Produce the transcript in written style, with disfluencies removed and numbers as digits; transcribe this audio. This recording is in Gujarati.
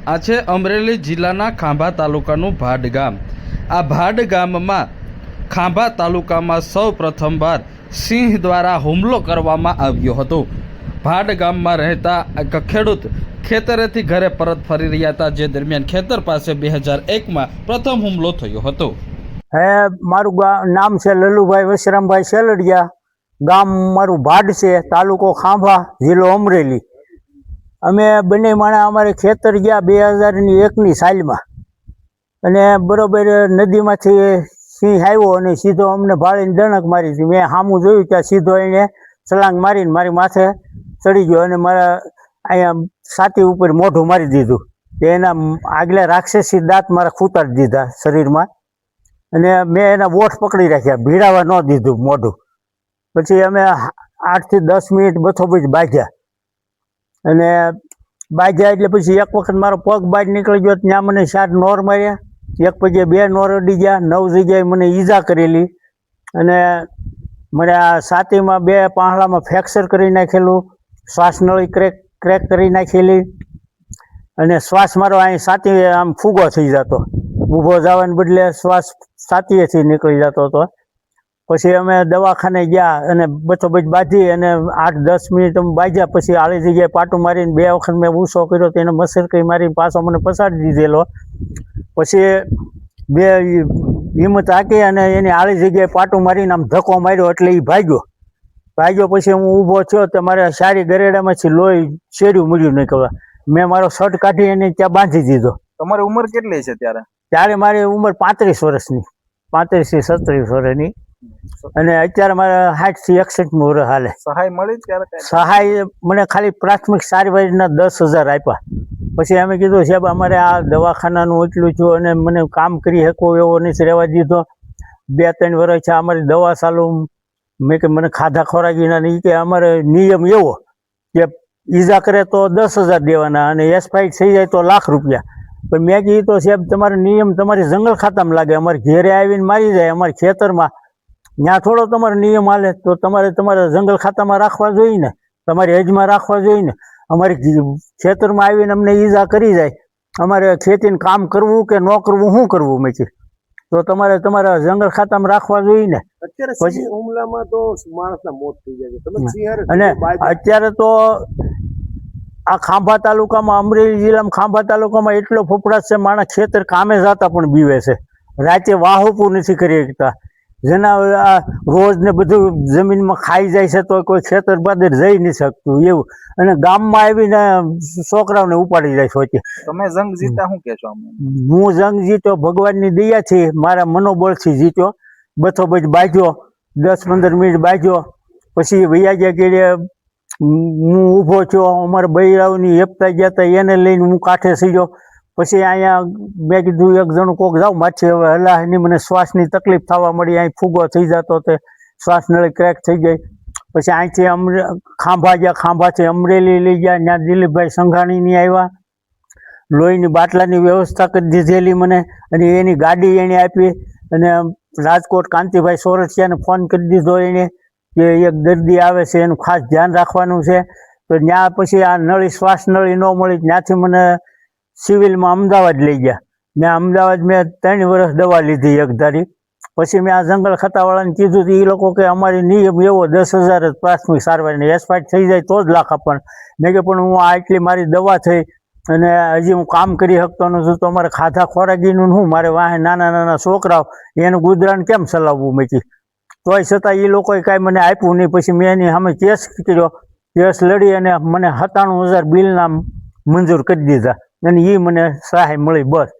આ છે અમરેલી જિલ્લાના ખાંભા તાલુકાનું ભાડ ગામ। આ ભાડ ગામમાં ખાંભા તાલુકામાં સૌ પ્રથમવાર સિંહ દ્વારા હુમલો કરવામાં આવ્યો હતો। ભાડ ગામમાં રહેતા એક ખેડૂત ખેતરેથી ઘરે પરત ફરી રહ્યા હતા, જે દરમિયાન ખેતર પાસે 2001માં પ્રથમ હુમલો થયો હતો। મારું નામ છે લલુભાઈ વશરામભાઈ સેલડિયા, ગામ મારું ભાડ છે, તાલુકો ખાંભા, જિલ્લો અમરેલી। અમે બંને માણા અમારે ખેતર ગયા 2001ની સાલમાં, અને બરોબર નદીમાંથી સિંહ આવ્યો અને સીધો અમને ભાળીને દણક મારી હતી। મેં સામું જોયું ત્યાં સીધો એને છલાંગ મારીને મારી માથે ચડી ગયો અને મારા અહીંયા છાતી ઉપર મોઢું મારી દીધું। એના આગલા રાક્ષસી દાંત મારા ખૂતાડી દીધા શરીરમાં, અને મેં એના વોઠ પકડી રાખ્યા, ભીડાવા ન દીધું મોઢું। પછી અમે 8 થી 10 મિનિટ બથોબથ બાંધ્યા, અને બાંધ્યા એટલે પછી એક વખત મારો પગ બહાર નીકળી ગયો, ત્યાં મને 4 નોર માર્યા, એક પછી 2 નોર અડી ગયા, 9 જગ્યાએ મને ઈજા કરેલી, અને મને આ છાતીમાં 2 પાંહલામાં ફ્રેક્ચર કરી નાખેલું, શ્વાસનળી ક્રેક કરી નાખેલી, અને શ્વાસ મારો અહીં છાતી આમ ફૂગો થઈ જતો, ઊભો જવાને બદલે શ્વાસ છાતીએથી નીકળી જતો હતો। પછી અમે દવાખાને ગયા અને બચોબચ બાંધી અને 8-10 મિનિટ અમે બાંધ્યા, પછી આળી જગ્યાએ પાટું મારીને 2 વખત મેં ઊંચો કર્યો, તેને મસરકઈ મારીને પાછો મને પસાડી દીધેલો। પછી 2 હિંમત હાકી અને એની આળી જગ્યાએ પાટું મારીને આમ ધક્કો માર્યો એટલે એ ભાગ્યો। પછી હું ઊભો થયો તો મારે સારી ગરેડામાંથી લોહી શેર્યું મળ્યું નીકળવા। મેં મારો શર્ટ કાઢી એને ત્યાં બાંધી દીધો। તમારી ઉંમર કેટલી છે ત્યારે? ત્યારે મારી ઉંમર 35 વર્ષની, 35 થી 37 વર્ષની, અને અત્યારે મારે 60 થી 61 વર્ષ હાલે। સહાય મળી ત્યારે? સહાય મને ખાલી પ્રાથમિક સારવારના 10,000 આપ્યા। પછી અમે કીધું સાહેબ અમારે આ દવાખાનાનું એટલું થયું અને મને કામ કરી શકો એવો નથી રહેવા દીધો। 2-3 વર્ષ છે અમારી દવા ચાલુ। મેં કે મને ખાધા ખોરાકીના નહીં, કે અમારે નિયમ એવો કે ઈજા કરે તો 10,000 દેવાના અને એક્સપાયર થઈ જાય તો ₹1,00,000। પણ મેં કીધું તો સાહેબ તમારો નિયમ તમારી જંગલ ખાતામાં લાગે, અમારે ઘેરે આવીને મારી જાય અમારી ખેતરમાં, ત્યાં થોડો તમારો નિયમ હાલે। તો તમારે તમારા જંગલ ખાતામાં રાખવા જોઈએ ને, તમારી હજમાં રાખવા જોઈએ ને। અમારી ખેતરમાં આવીને અમને ઈજા કરી જાય, અમારે ખેતીનું કામ કરવું કે ન કરવું, શું કરવું? મેં કીધું તો તમારે તમારા જંગલ ખાતામાં રાખવા જોઈએ ને। પછી હુમલામાં તો માણસના મોત થઈ જાય છે, અને અત્યારે તો આ ખાંભા તાલુકામાં, અમરેલી જિલ્લામાં ખાંભા તાલુકામાં એટલો ફફડાટ છે, માણસ ખેતર કામે જતા પણ બીવે છે, રાતે વાહુપું નથી કરી શકતા। જેના રોજ ને બધું જમીનમાં ખાઈ જાય છે તો કોઈ ખેતર બાદર જઈ નહીં શકતું એવું, અને ગામમાં આવીને છોકરાઓને ઉપાડી જાય છે। તમે જંગ જીતા શું કહેશો? હું જંગ જીત્યો ભગવાનની દયાથી, મારા મનોબળથી જીત્યો। બથોબથ બાંધ્યો, 10-15 મિનિટ બાંધ્યો, પછી વૈયા ગયા હું ઊભો થયો, અમારા બૈરાઓની હેપતા ગયા હતા એને લઈને હું કાંઠે સીડ્યો। પછી અહીંયા મેં કીધું એક જણું કોક જાવ માછી, હવે હલાહની મને શ્વાસની તકલીફ થવા મળી, અહીં ફૂગો થઈ જતો, તે શ્વાસનળી ક્રેક થઈ ગઈ। પછી અહીંથી ખાંભા ગયા, ખાંભાથી અમરેલી લઈ ગયા, ત્યાં દિલીપભાઈ સંઘાણીની આવ્યા, લોહીની બાટલાની વ્યવસ્થા કરી દીધેલી મને, અને એની ગાડી એને આપી, અને રાજકોટ કાંતિભાઈ સોરઠિયાને ફોન કરી દીધો એને કે એક દર્દી આવે છે, એનું ખાસ ધ્યાન રાખવાનું છે। તો ત્યાં પછી આ નળી શ્વાસનળી ન મળી, ત્યાંથી મને સિવિલમાં અમદાવાદ લઈ ગયા। મેં અમદાવાદ 3 વર્ષ દવા લીધી એકધારી। પછી મેં આ જંગલ ખાતાવાળાને કીધું તો એ લોકો કે અમારી નિયમ એવો 10,000 જ પ્રાથમિક સારવારની, એક્સપાયર થઈ જાય તો જ $1,00,000 આપવાનું। મેં કે પણ હું આટલી મારી દવા થઈ અને હજી હું કામ કરી શકતો નથી, તો અમારે ખાધા ખોરાકીનું શું, મારે વાહે નાના છોકરાઓ એનું ગુજરાન કેમ ચલાવવું? મેં કીધું તોય છતાં એ લોકોએ કાંઈ મને આપ્યું નહીં। પછી મેં એની સામે કેસ કર્યો, કેસ લડી અને મને 97,000 બિલના મંજૂર કરી દીધા, અને એ મને સહાય મળી, બસ।